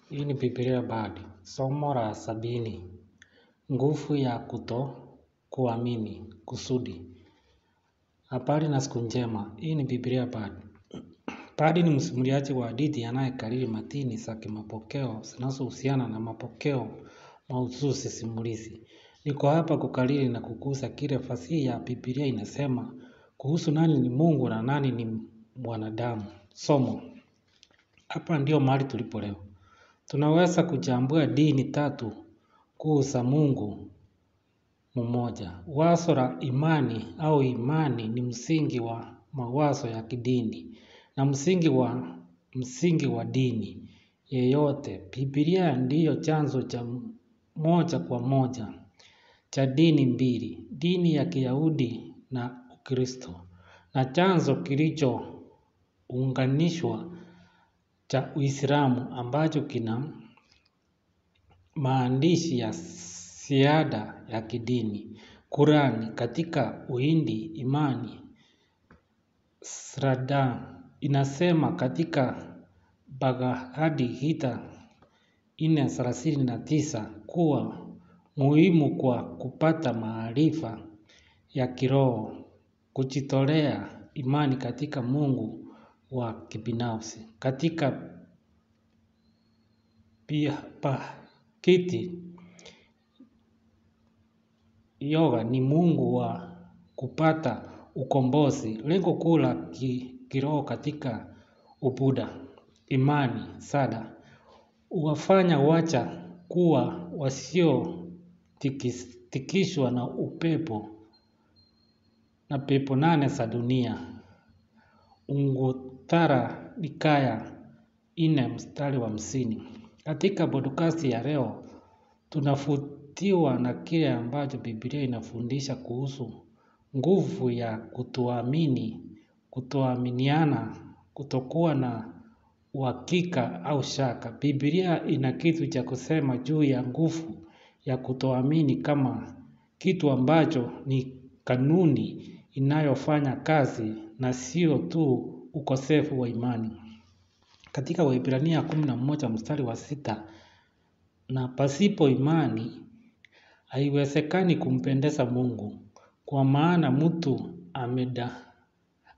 Hii ni Biblia Bard. Somo la 70. Nguvu ya kuamini. Kusudi. Habari na siku njema. Hii ni Biblia Bard. Bard ni msimuliaji wa hadithi anayekariri matini za kimapokeo zinazohusiana na mapokeo mahususi simulizi. Niko hapa kukariri na kukuza kile fasihi ya Biblia inasema kuhusu nani ni Mungu na nani ni mwanadamu. Somo. Hapa ndio mahali tulipo leo. Tunaweza kuchambua dini tatu kuu za Mungu mmoja. Wazo la imani au imani ni msingi wa mawazo ya kidini na msingi wa dini yeyote. Biblia ndiyo chanzo cha moja kwa moja cha dini mbili, dini ya Kiyahudi na Ukristo, na chanzo kilichounganishwa cha Uislamu ambacho kina maandishi ya ziada ya kidini. Kurani katika Uhindi, imani Srada inasema katika Bhagavad Gita 4:39 kuwa muhimu kwa kupata maarifa ya kiroho kujitolea imani katika Mungu wa kibinafsi. Katika Bhakti Yoga ni Mungu wa kupata ukombozi. Lengo kuu la kiroho katika Ubuddha, imani sada huwafanya wacha kuwa wasiotikishwa na upepo na pepo 8 za dunia. Anguttara Nikaya 4:50. Katika podcast ya leo tunavutiwa na kile ambacho Biblia inafundisha kuhusu nguvu ya kutoamini, kutoaminiana, kutokuwa na uhakika au shaka. Biblia ina kitu cha kusema juu ya nguvu ya kutoamini kama kitu ambacho ni kanuni inayofanya kazi na sio tu ukosefu wa imani. Katika Waebrania 11:6, na pasipo imani haiwezekani kumpendeza Mungu, kwa maana mtu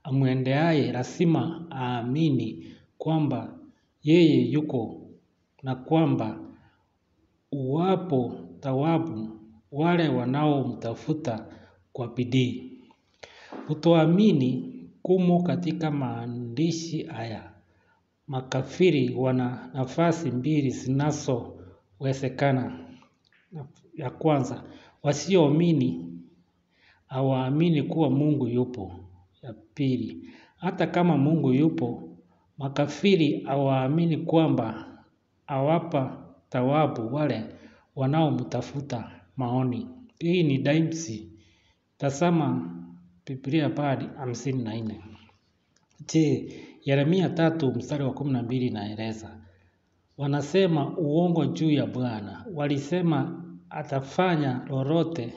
amwendeaye lazima aamini kwamba yeye yuko na kwamba uwapo thawabu wale wanaomtafuta kwa bidii. Kutoamini kumo katika maandishi haya. Makafiri wana nafasi mbili zinazowezekana. Ya kwanza, wasioamini hawaamini kuwa Mungu yupo. Ya pili, hata kama Mungu yupo, makafiri hawaamini kwamba awapa thawabu wale wanaomtafuta maoni. Hii ni Daimsi. Tazama Biblia Bard 54. Je, Yeremia 3:12 inaeleza. Wanasema uongo juu ya Bwana. Walisema atafanya lolote.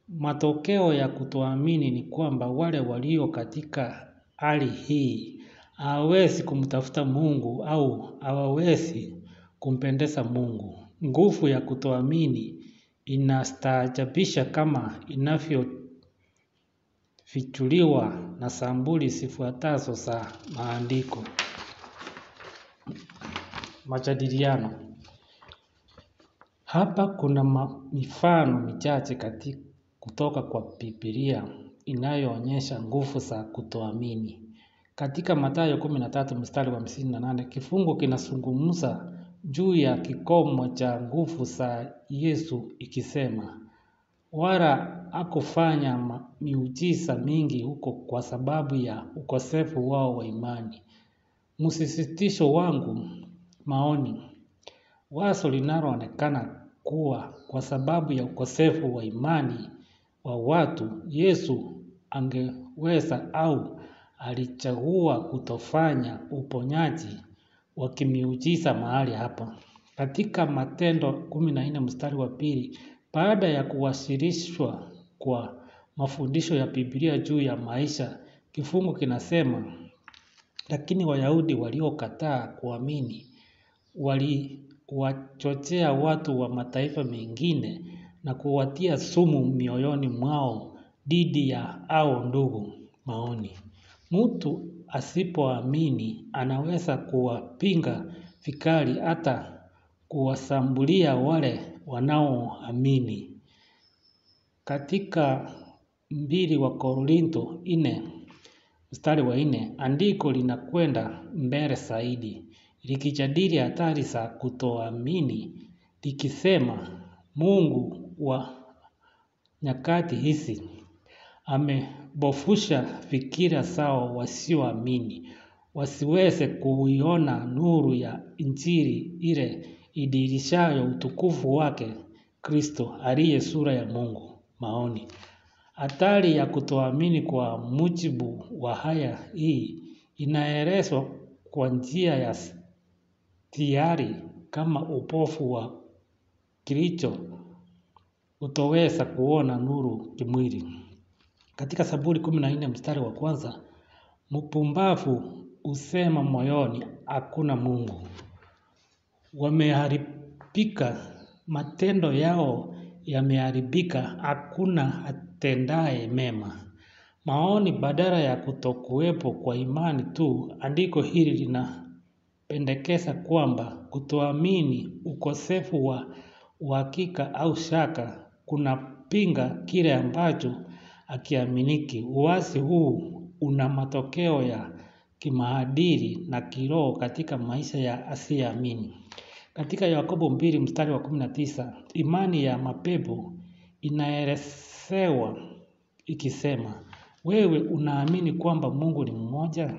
Matokeo ya kutoamini ni kwamba wale walio katika hali hii hawawezi kumtafuta Mungu au hawawezi kumpendeza Mungu. Nguvu ya kutoamini inastaajabisha kama inavyofichuliwa na sampuli zifuatazo za maandiko. Majadiliano. Hapa kuna mifano michache kutoka kwa Biblia inayoonyesha nguvu za kutoamini. Katika Mathayo 13:58, kifungu kinazungumza juu ya kikomo cha nguvu za Yesu ikisema, wala hakufanya miujiza mingi huko kwa sababu ya ukosefu wao wa imani. Msisitizo wangu, maoni. Wazo linaloonekana kuwa kwa sababu ya ukosefu wa imani wa watu, Yesu angeweza au alichagua kutofanya uponyaji wa kimiujiza mahali hapa. Katika Matendo 14:2, baada ya kuwasilishwa kwa mafundisho ya Biblia juu ya maisha, kifungu kinasema, lakini Wayahudi waliokataa kuamini waliwachochea watu wa mataifa mengine na kuwatia sumu mioyoni mwao dhidi ya hao ndugu. Maoni. Mtu asipoamini anaweza kuwapinga vikali hata kuwashambulia wale wanaoamini. Katika 2 Wakorintho 4 mstari wa 4, andiko linakwenda mbele zaidi likijadili hatari za kutoamini likisema, Mungu wa nyakati hizi amebofusha fikira zao wasioamini wasiweze kuiona nuru ya Injili ile idhihirishayo utukufu wake Kristo aliye sura ya Mungu. Maoni. Hatari ya kutoamini kwa mujibu wa aya hii inaelezwa kwa njia ya tayari kama upofu wa kilicho utoweza kuona nuru kimwili. Katika Zaburi 14 mstari wa 1, mpumbavu husema moyoni, hakuna Mungu. Wameharibika, matendo yao yameharibika, hakuna atendaye mema. Maoni badala ya kutokuwepo kwa imani tu, andiko hili linapendekeza kwamba kutoamini, ukosefu wa uhakika au shaka kunapinga kile ambacho hakiaminiki. Uasi huu una matokeo ya kimaadili na kiroho katika maisha ya asiyeamini. Katika Yakobo 2 mstari wa 19, imani ya mapepo inaelezewa ikisema, wewe unaamini kwamba Mungu ni mmoja?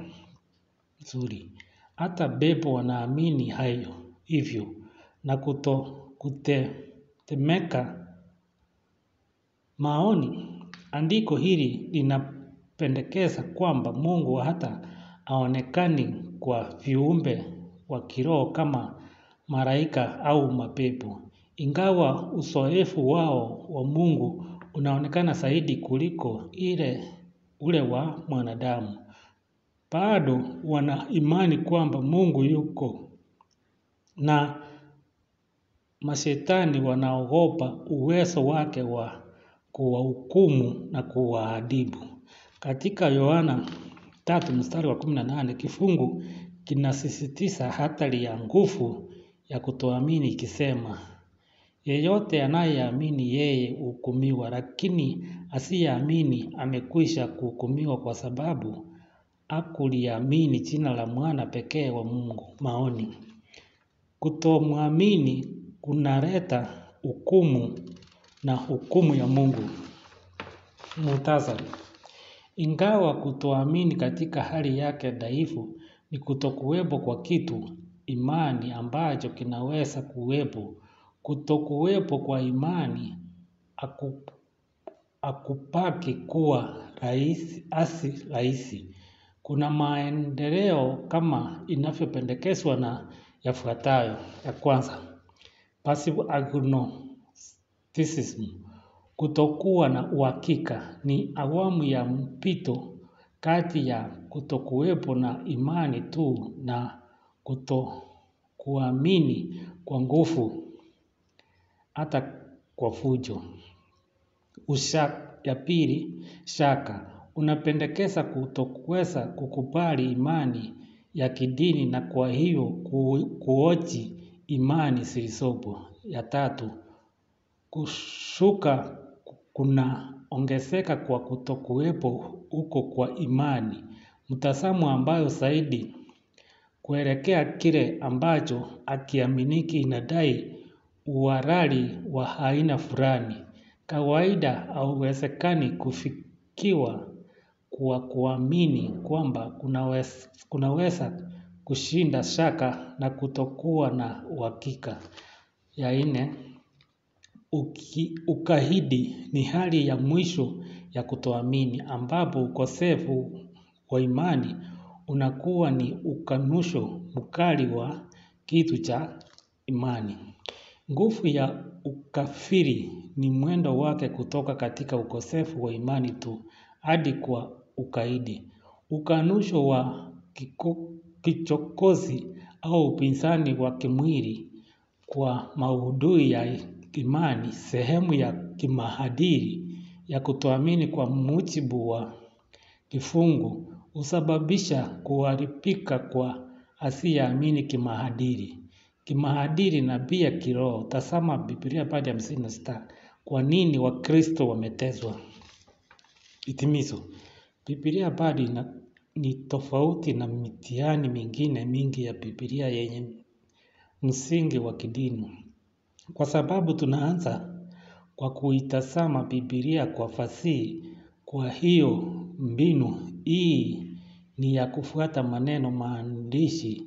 Nzuri. Hata pepo wanaamini hayo hivyo na kutetemeka. Maoni. Andiko hili linapendekeza kwamba Mungu hata haonekani kwa viumbe wa kiroho kama malaika au mapepo. Ingawa uzoefu wao wa Mungu unaonekana zaidi kuliko ule wa mwanadamu, bado wana imani kwamba Mungu yuko na mashetani wanaogopa uwezo wake wa kuwahukumu na kuwaadhibu. Katika Yohana 3 mstari wa 18, kifungu kinasisitiza hatari ya nguvu ya kutoamini ikisema, yeyote anayeamini yeye hukumiwa, lakini asiyeamini amekwisha kuhukumiwa kwa sababu hakuliamini jina la mwana pekee wa Mungu. Maoni. Kutomwamini kunaleta hukumu na hukumu ya Mungu. Muhtasari. Ingawa kutoamini katika hali yake dhaifu ni kutokuwepo kwa kitu imani ambacho kinaweza kuwepo. Kutokuwepo kwa imani hakupaki kuwa rahisi. Kuna maendeleo kama inavyopendekezwa na yafuatayo. Ya kwanza, passive agnosticism. Kutokuwa na uhakika ni awamu ya mpito kati ya kutokuwepo na imani tu na kutokuamini kwa nguvu hata kwa fujo. Ya pili, shaka. Unapendekeza kutokuweza kukubali imani ya kidini na kwa hiyo kuhoji imani zilizopo. Ya tatu, kushuka kunaongezeka kwa kutokuwepo huko kwa imani. Mtazamo ambayo zaidi kuelekea kile ambacho hakiaminiki inadai uhalali wa aina fulani. Kawaida hauwezekani kufikiwa kwa kuamini kwamba kunaweza kushinda shaka na kutokuwa na uhakika. Ya 4, ukaidi ni hali ya mwisho ya kutoamini ambapo ukosefu wa imani unakuwa ni ukanusho mkali wa kitu cha imani. Nguvu ya ukafiri ni mwendo wake kutoka katika ukosefu wa imani tu hadi kwa ukaidi. Ukanusho wa kichokozi au upinzani wa kimwili kwa maudhui ya imani, sehemu ya kimaadili ya kutoamini kwa mujibu wa kifungu husababisha kuharibika kwa asiyeamini kimaadili na pia kiroho. Tazama Biblia Bard 56. Kwa nini Wakristo wameteswa? Hitimizo. Biblia Bard ni tofauti na mitihani mingine mingi ya Biblia yenye msingi wa kidini. Kwa sababu tunaanza kwa kuitazama Biblia kwa fasihi. Kwa hiyo mbinu hii ni ya kufuata maneno maandishi,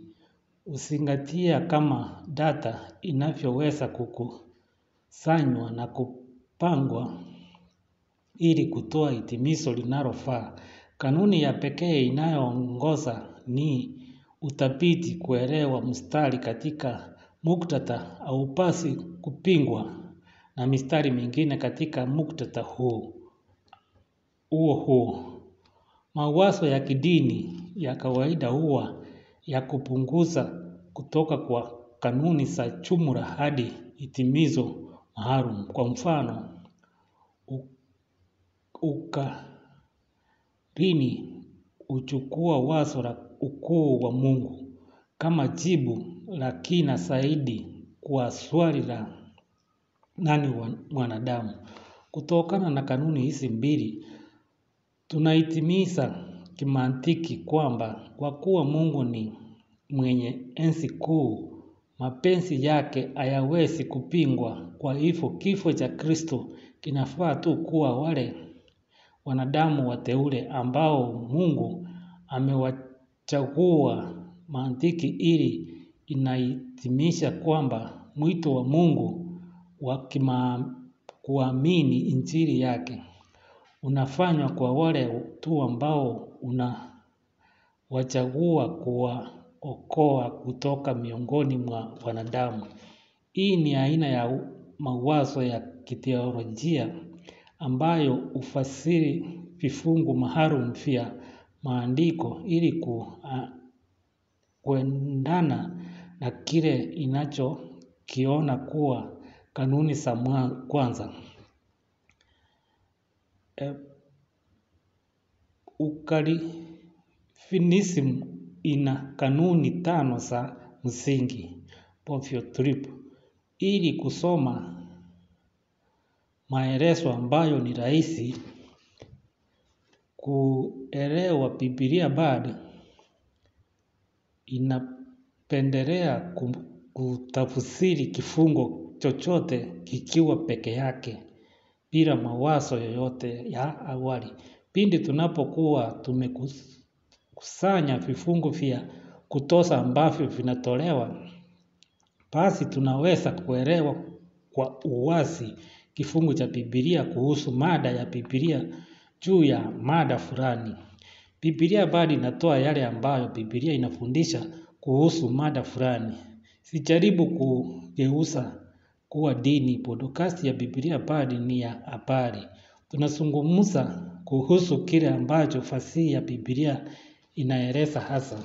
uzingatia kama data inavyoweza kukusanywa na kupangwa ili kutoa hitimizo linalofaa. Kanuni ya pekee inayoongoza ni uthabiti. Kuelewa mstari katika muktadha haupaswi kupingwa na mistari mingine katika muktadha huo. Mawazo ya kidini ya kawaida huwa ya kupunguza kutoka kwa kanuni za jumla hadi hitimizo maalum. Kwa mfano, ukarini huchukua wazo la ukuu wa Mungu kama jibu la kina zaidi kwa swali la nani mwanadamu. Kutokana na kanuni hizi mbili, tunahitimisha kimantiki kwamba kwa kuwa Mungu ni mwenye enzi kuu, mapenzi yake hayawezi kupingwa. Kwa hivyo kifo cha Kristo kinafaa tu kuwa wale wanadamu wateule ambao Mungu amewachagua. Mantiki ili inahitimisha kwamba mwito wa Mungu wa kuamini injili yake unafanywa kwa wale tu ambao unawachagua kuwaokoa kutoka miongoni mwa wanadamu. Hii ni aina ya mawazo ya kiteolojia ambayo hufasiri vifungu maalum vya maandiko ili kuendana na kile inachokiona kuwa kanuni za kwanza. Ukalvinism ina kanuni 5 za msingi. Porphyry. Ili kusoma maelezo ambayo ni rahisi kuelewa, Biblia Bard inapendelea kutafsiri kifungo chochote kikiwa peke yake bila mawazo yoyote ya awali. Pindi tunapokuwa tumekusanya vifungu vya kutosha ambavyo vinatolewa, basi tunaweza kuelewa kwa uwazi kifungu cha Biblia kuhusu mada ya Biblia juu ya mada fulani. Biblia Bard inatoa yale ambayo Biblia inafundisha kuhusu mada fulani. Sijaribu kugeuza kuwa dini. Podcast ya Biblia Bard ni ya habari. Tunazungumza kuhusu kile ambacho fasihi ya Biblia inaeleza hasa.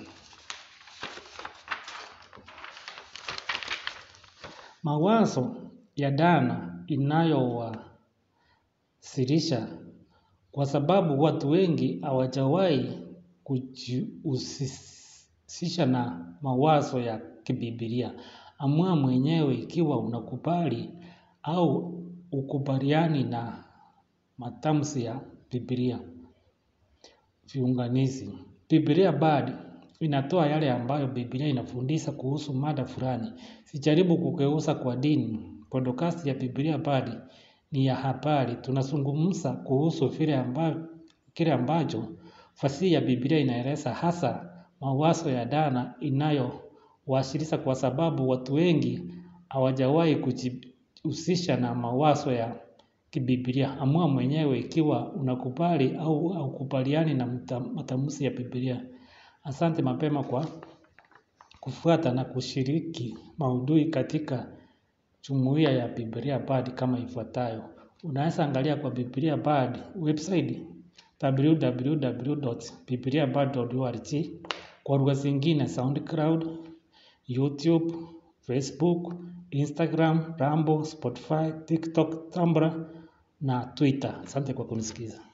Mawazo ya dhana inayowasilisha, kwa sababu watu wengi hawajawahi kujihusisha na mawazo ya kibiblia. Amua mwenyewe ikiwa unakubali au ukubaliani na matamshi ya Biblia. Viunganizi. Biblia Bard inatoa yale ambayo Biblia inafundisha kuhusu mada fulani. Sijaribu kugeuza kwa dini. Podcast ya Biblia Bard ni ya habari. Tunazungumza kuhusu kile ambacho fasihi ya Biblia inaeleza, hasa mawazo ya dhana inayowasilisha, kwa sababu watu wengi hawajawahi kujihusisha na mawazo ya kibiblia. Amua mwenyewe ikiwa unakubali au hukubaliani na matamshi ya Biblia. Asante mapema kwa kufuata na kushiriki maudhui katika jumuiya ya Biblia Bard kama ifuatayo. Unaweza angalia kwa Biblia Bard website www.bibliabard.org. Kwa lugha zingine SoundCloud, YouTube, Facebook, Instagram, Rumble, Spotify, TikTok, Tumblr na Twitter. Asante kwa kunisikiza.